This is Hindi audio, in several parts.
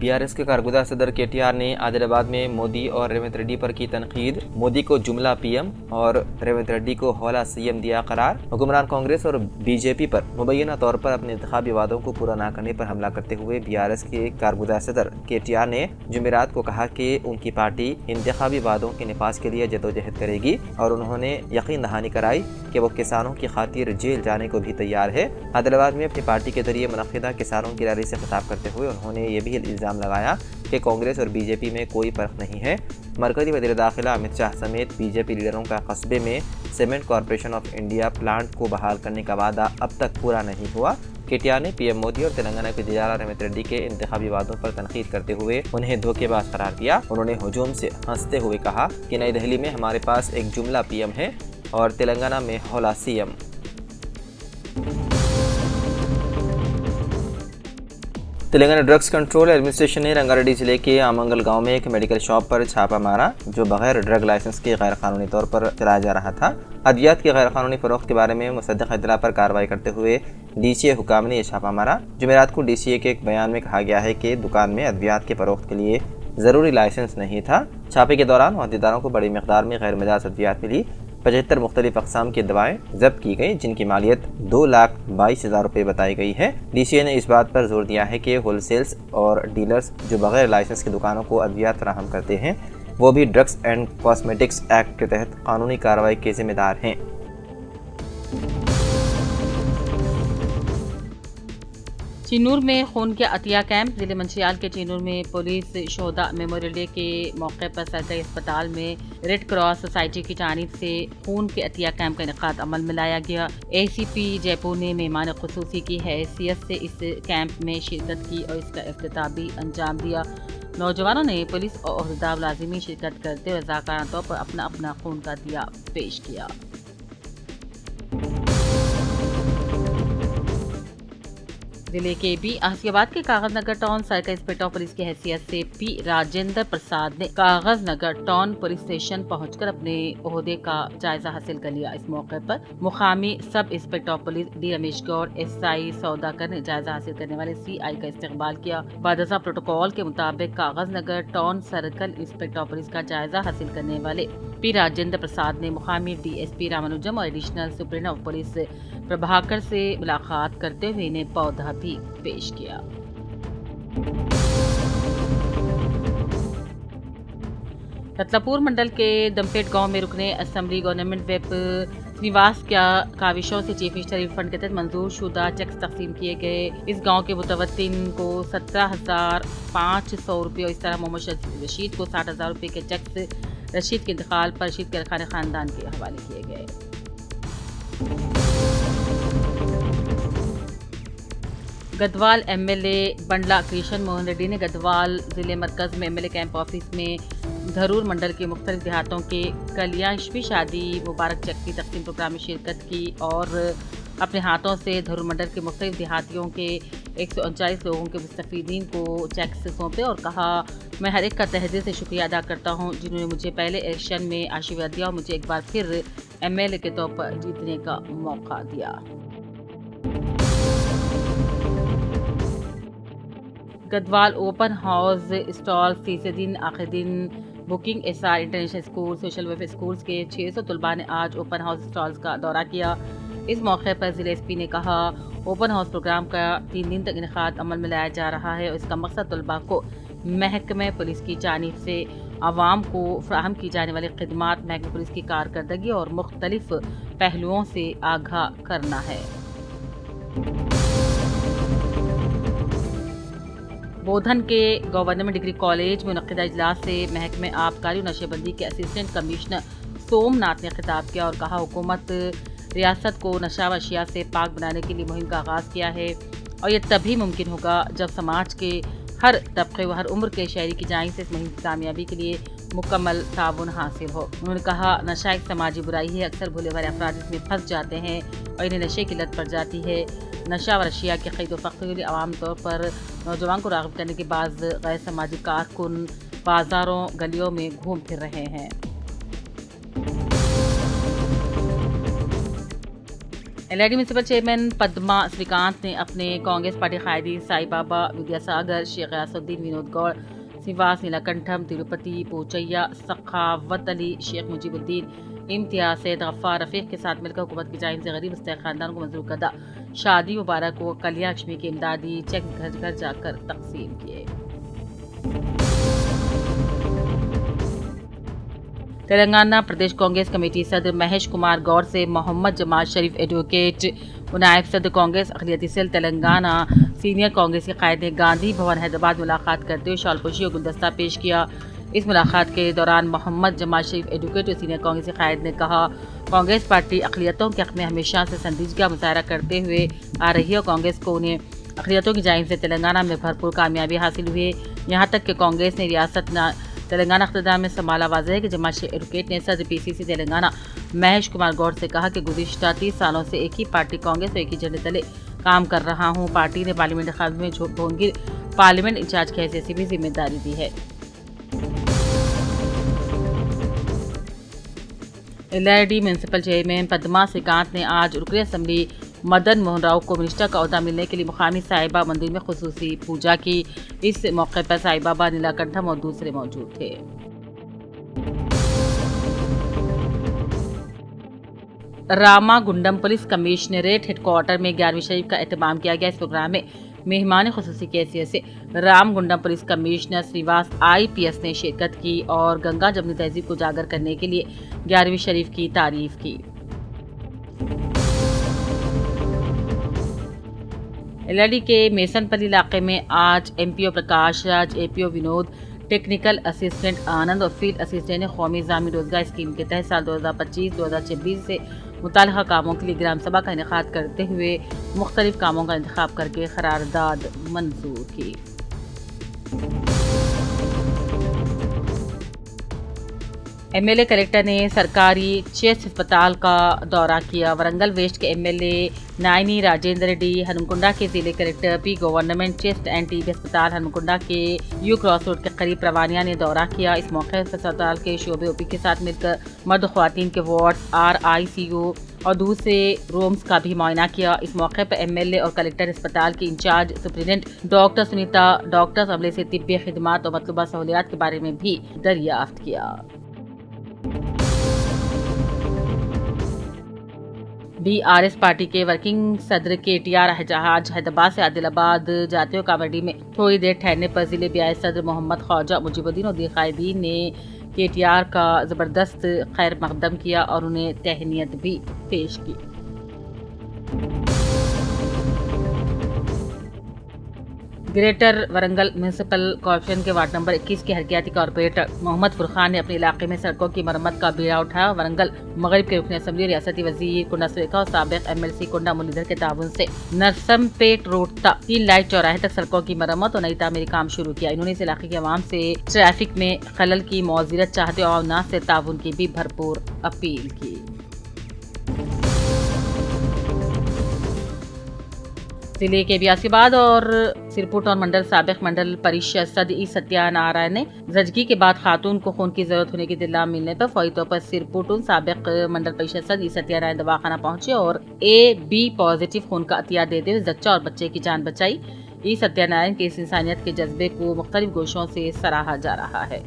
बीआरएस के कारगुजार सदर केटीआर ने आदिलाबाद में मोदी और रेवंत रेड्डी पर की तनकीद। मोदी को जुमला पीएम और रेवंत रेड्डी को हौला सीएम दिया करार। हुक्मरान कांग्रेस और बीजेपी पर मुबैना तौर पर अपने इंतखाबी वादों को पूरा न करने पर हमला करते हुए बीआरएस के कारगुजार सदर केटीआर ने जुमेरात को कहा कि उनकी पार्टी इंतखाबी वादों के निफाज के लिए जदोजहद करेगी और उन्होंने यकीन दहानी कराई कि वो किसानों की खातिर जेल जाने को भी तैयार है। आदिलाबाद में अपनी पार्टी के जरिए मुनक्किदा किसानों की रैली से खिताब करते हुए उन्होंने ये भी इल्ज़ाम लगाया कि कांग्रेस और बीजेपी में कोई फ़र्क नहीं है। मरकज़ी वज़ीर दाखिला अमित शाह समेत बीजेपी लीडरों का कस्बे में cement corporation of India plant को बहाल करने का वादा अब तक पूरा नहीं हुआ। केटीआर ने पीएम मोदी और तेलंगाना के वज़ीर रेवंत रेड्डी के इंतखाबी वादों पर तनकीद करते हुए उन्हें धोखेबाज करार दिया। उन्होंने हुजूम से हंसते हुए कहा कि नई दिल्ली में हमारे पास एक जुमला पीएम है और तेलंगाना में हौला CM. Telangana drugs control administration ने रंगारेड्डी जिले के आमंगल गांव में एक मेडिकल शॉप पर छापा मारा जो बगैर ड्रग लाइसेंस के गैर कानूनी तौर पर चलाया जा रहा था। अद्वियात की गैर कानूनी फरोख्त के बारे में मुसद्दक़ इत्तला पर कार्रवाई करते हुए डीसीए हुकाम ने यह छापा मारा। जुमेरात को डीसीए के एक बयान में कहा गया है कि दुकान में अद्वियात के फरोख्त के लिए ज़रूरी लाइसेंस नहीं था। छापे के दौरान अहदेदारों को बड़ी मिकदार में गैर मिजाज अद्वियात मिली। 75 मुख्तलिफ अक़साम की दवाएं जब्त की गई जिनकी मालियत 2,22,000 रुपये बताई गई है। डीसीए ने इस बात पर जोर दिया है कि होलसेल्स और डीलर्स जो बगैर लाइसेंस की दुकानों को अद्वियात फराहम करते हैं वो भी ड्रग्स एंड कॉस्मेटिक्स एक्ट के तहत कानूनी कार्रवाई के जिम्मेदार हैं। चिन्नूर में खून के अतिया कैंप। जिले मंचियाल के चिन्नूर में पुलिस शोहदा मेमोरियल डे के मौके पर सरकारी अस्पताल में रेड क्रॉस सोसाइटी की जानिब से खून के अतिया कैंप का इनेकाद अमल में लाया गया। एसीपी जयपुर ने मेहमान खुसूसी की हैसियत से इस कैंप में शिरकत की और इसका इफ्तिताह भी अंजाम दिया। नौजवानों ने पुलिस और ओहदेदार लाजिमी शिरकत करते हुए रज़ाकाराना तौर पर अपना अपना खून का दिया पेश किया। जिले के बी आसियाबाद के कागज नगर टाउन सर्कल इंस्पेक्टर पुलिस की हैसियत से पी राजेंद्र प्रसाद ने कागज नगर टाउन पुलिस स्टेशन पहुंचकर अपने ओहदे का जायजा हासिल कर लिया। इस मौके पर मुकामी sub inspector police D Ramesh Gaur SI Saudagar ने जायजा हासिल करने वाले सीआई का इस्तकबाल किया। बादशाह प्रोटोकॉल के मुताबिक कागज नगर टाउन सर्कल इंस्पेक्टर पुलिस का जायजा हासिल करने वाले पी राजेंद्र प्रसाद ने मुकामी डीएसपी रामानुजम और additional superintendent of police Prabhakar से मुलाकात करते हुए इन्हें पौधा भी पेश किया। रतलापुर मंडल के दमपेट गांव में रुकने असेंबली गवर्नमेंट वेब निवास क्या काविशों से चीफ मिनिस्टर रिफंड के तहत मंजूर शुदा चेक्स तकसीम किए गए। इस गांव के मुतवत्तिन को 17,500 रुपये और इस तरह मोहम्मद रशीद को 60,000 रुपये के चेक्स रशीद के इंतकाल पर रशीद के खाने खानदान के हवाले किए गए। गदवाल एमएलए बंडला कृष्ण मोहन रेड्डी ने गदवाल जिले मरकज में एमएलए कैंप ऑफिस में धरूर मंडल के मुख्तलिफ देहातों के कल्याणवी शादी मुबारक चेक की तकसीम प्रोग्राम में शिरकत की और अपने हाथों से धरूर मंडल के मुख्तलिफ देहातियों के 139 लोगों के मुस्तफीदीन को चेक सौंपे और कहा, मैं हर एक का तहे दिल से शुक्रिया अदा करता हूँ जिन्होंने मुझे पहले इलेक्शन में आशीर्वाद दिया और मुझे एक बार फिर एमएलए के तौर पर जीतने का मौका दिया। गदवाल ओपन हाउस स्टॉल तीसरे दिन आखिरी दिन booking SR international school social welfare schools के 600 तलबा ने आज ओपन हाउस स्टॉल्स का दौरा किया। इस मौके पर जिला एसपी ने कहा, ओपन हाउस प्रोग्राम का 3 दिन तक इनेकाद अमल में लाया जा रहा है और इसका मकसद तलबा को महकमे पुलिस की जानिब से आवाम को फराहम की जाने वाली खिदमात, महकमे पुलिस की कारकर्दगी और मुख्तलिफ पहलुओं से आगाह करना है। बोधन के गवर्नमेंट डिग्री कॉलेज में मुनक्किदा इजलास से महकमे आबकारी और नशेबंदी के असिस्टेंट कमिश्नर सोमनाथ ने खिताब किया और कहा, हुकूमत रियासत को नशा व अशिया से पाक बनाने के लिए मुहिम का आगाज़ किया है और यह तभी मुमकिन होगा जब समाज के हर तबके व हर उम्र के शहरी की जानिब से इस मुहिम की कामयाबी के लिए मुकम्मल ताउन हासिल हो। उन्होंने कहा, नशा एक समाजी बुराई है, अक्सर भोले वाले अफराद इसमें फंस जाते हैं और इन्हें नशे की लत पड़ जाती है। नशा व अशिया के खरीद व फरोख्त के लिए आवाम तौर पर नौजवान को राग़िब करने के बाद गैर समाजी कारकुन बाज़ारों गलियों में घूम फिर रहे हैं। एलआईडी म्यूनसिपल चेयरमैन पद्मा श्रीकांत ने अपने कांग्रेस पार्टी कायदी साई बाबा विद्यासागर शेख गयासुद्दीन विनोद गौड़ श्रीवास नीलाकंठम तिरुपति पोचैया सखावत अली शेख मुजीबुद्दीन इम्तियाज सैयद गफ्फार रफीक के साथ मिलकर हुकूमत की जानिब से गरीब मुस्तहिक खानदान को मंजूर करदा शादी मुबारक को कलिया लक्ष्मी के इमदादी चेक घर घर जाकर तकसीम किए। तेलंगाना प्रदेश कांग्रेस कमेटी सदर महेश कुमार गौर से मोहम्मद जमाल शरीफ एडवोकेट नायब सदर कांग्रेस अक़लियती सेल तेलंगाना सीनियर कांग्रेस के कायदे गांधी भवन हैदराबाद मुलाकात करते हुए शालपोशी और गुलदस्ता पेश किया। इस मुलाकात के दौरान मोहम्मद जमाल शरीफ एडवोकेट और सीनियर कांग्रेस के कायद ने कहा, कांग्रेस पार्टी अक़लियतों के हक़ में हमेशा से संजीदगी का मुजाहरा करते हुए आ रही है और कांग्रेस को उन्हें अक़लियतों की जानिब से तेलंगाना में भरपूर कामयाबी हासिल हुई है। यहाँ तक कि कांग्रेस ने रियासत तेलंगाना इख्तियार में संभाला। वाज़ेह है कि जमाल शरीफ एडवोकेट ने सदर पीसीसी तेलंगाना महेश कुमार गौड़ से कहा कि गुज़िश्ता 30 सालों से एक ही पार्टी कांग्रेस और एक ही झंडे तले काम कर रहा हूँ। पार्टी ने पार्लियामेंट इंतखाब में भोंगिर पार्लियामेंट इंचार्ज की हैसियत से भी जिम्मेदारी दी है। एलआईडी म्यूनसिपल चेयरमैन पद्मा श्रीकांत ने आज रुकन असम्बली मदन मोहन राव को मिनिस्टर का ओहदा मिलने के लिए मुकामी साईबा मंदिर में खुसूसी पूजा की। इस मौके पर साई बाबा नीलाकंठम और दूसरे मौजूद थे। रामागुंडम पुलिस कमिश्नरेट हेडक्वार्टर में 11वीं शरीफ का एहतमाम किया गया। इस प्रोग्राम में मेहमान खुसूसी की हैसियत से Ramagundam police commissioner Shrivas IPS ने शिरकत की और गंगा जमनी तहजीब को उजागर करने के लिए 11वीं शरीफ की तारीफ की। एलआईडी के मेसनपल्ली इलाके में आज MPO Prakash Raj, APO Vinod, technical assistant आनंद और फील्ड असिस्टेंट ने कौमी ज़ामी रोजगार स्कीम के तहत साल 2025-2026 से मुताल्लिक़ा कामों के लिए ग्राम सभा का इनेकाद करते हुए मुख्तलिफ कामों का इंतखाब करके करारदाद मंजूर की। MLA कलेक्टर ने सरकारी चेस्ट अस्पताल का दौरा किया। वरंगल वेस्ट के MLA नायनी राजेंद्र रेड्डी, हनुमकुंडा के जिले collector P government chest and TB अस्पताल हनुमकुंडा के U क्रॉस रोड के करीब प्रवानिया ने दौरा किया। इस मौके पर अस्पताल के शोबे OP के साथ मिलकर मर्द ख्वातीन के वार्ड RICU और दूसरे रूम्स का भी मुआयना किया। इस मौके पर MLA और कलेक्टर अस्पताल के incharge superintendent doctor Sunita doctors अमले से तिब्बी खिदमात और मतलूबा सहूलियात के बारे में भी दरियाफ्त किया। BRS पार्टी के वर्किंग सदर KTR जहाज हैदराबाद से आदिलाबाद जाते हुए कावड़ी में थोड़ी देर ठहरने पर जिले BRS सदर मोहम्मद ख्वाजा मुजीबुद्दीन और दीन ने KTR का ज़बरदस्त खैर मकदम किया और उन्हें तहनीत भी पेश की। ग्रेटर वरंगल म्यूनसिपल कॉर्पोरेशन के वार्ड नंबर 21 के हरकियाती कॉर्पोरेटर मोहम्मद फुरखान ने अपने इलाके में सड़कों की मरम्मत का बीड़ा उठाया। वरंगल मगरिब के रुकन असम्बली रियासती वजीर कुंडा सुरेखा और साबिक MLC कुंडा मुरलीधर के ताउन से नरसमपेट रोड तक 3 लाइट चौराहे तक सड़कों की मरम्मत और नई तामीरी काम शुरू किया। इन्होंने इस इलाके के अवाम से ट्रैफिक में खलल की मौजरत चाहते और नाज से ताउन की भी भरपूर अपील की। जिले के बियासीबाद और सिरपुर टाउन मंडल साबिक मंडल परिषद सदर सत्यानारायण ने जजगी के बाद खातून को खून की जरूरत होने की इत्तला मिलने पर फौरी तौर पर सिरपुर टाउन साबिक मंडल परिषद सदर सत्यानारायण दवाखाना पहुंचे और AB पॉजिटिव खून का अतिया देते हुए जच्चा और बच्चे की जान बचाई। सत्यानारायण के इस इंसानियत के जज्बे को मुख्तलिफ गोशों से सराहा जा रहा है।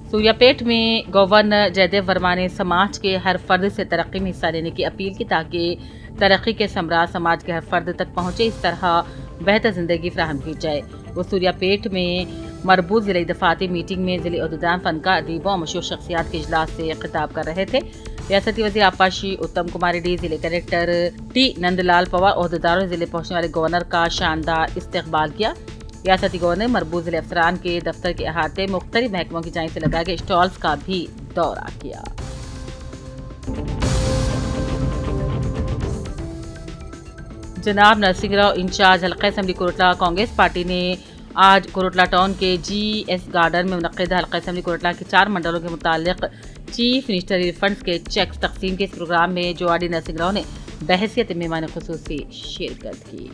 सूर्यापेट में गवर्नर जयदेव वर्मा ने समाज के हर फर्द से तरक्की में हिस्सा लेने की अपील की ताकि तरक्की के समराज समाज के हर फर्द तक पहुंचे। इस तरह बेहतर जिंदगी फराहम की जाए। वो सूर्यापेट में मरबूत जिले दफाती मीटिंग में जिले उहदेदार, फनकार, अदीबों और मशहूर शख्सियात के इजलास से खिताब कर रहे थे। रियासती वज़ीर आपाशी उत्तम कुमार रेड्डी, जिले कलेक्टर T नंदलाल पवार, उहदेदारों ने जिले पहुंचने वाले गवर्नर का शानदार इस्तकबाल किया। रियासती गवर्नर मरबूत जिले अफसरान के दफ्तर के अहाते मुख्तलिफ महकमों की जानिब से लगाए गए स्टॉल्स का भी दौरा किया। जनाब नरसिंह राव इंचार्ज हल्का असम्बली कोरटला कांग्रेस पार्टी ने आज कोरटला टाउन के GS गार्डन में मुनक्किद हल्का असम्बली कोरटला के 4 मंडलों के मुतालिक चीफ मिनिस्टर रिफंड्स के चेक तकसीम के इस प्रोग्राम में जोआडी नरसिंह राव ने बहसियत मेहमान खुसूसी शिरकत की।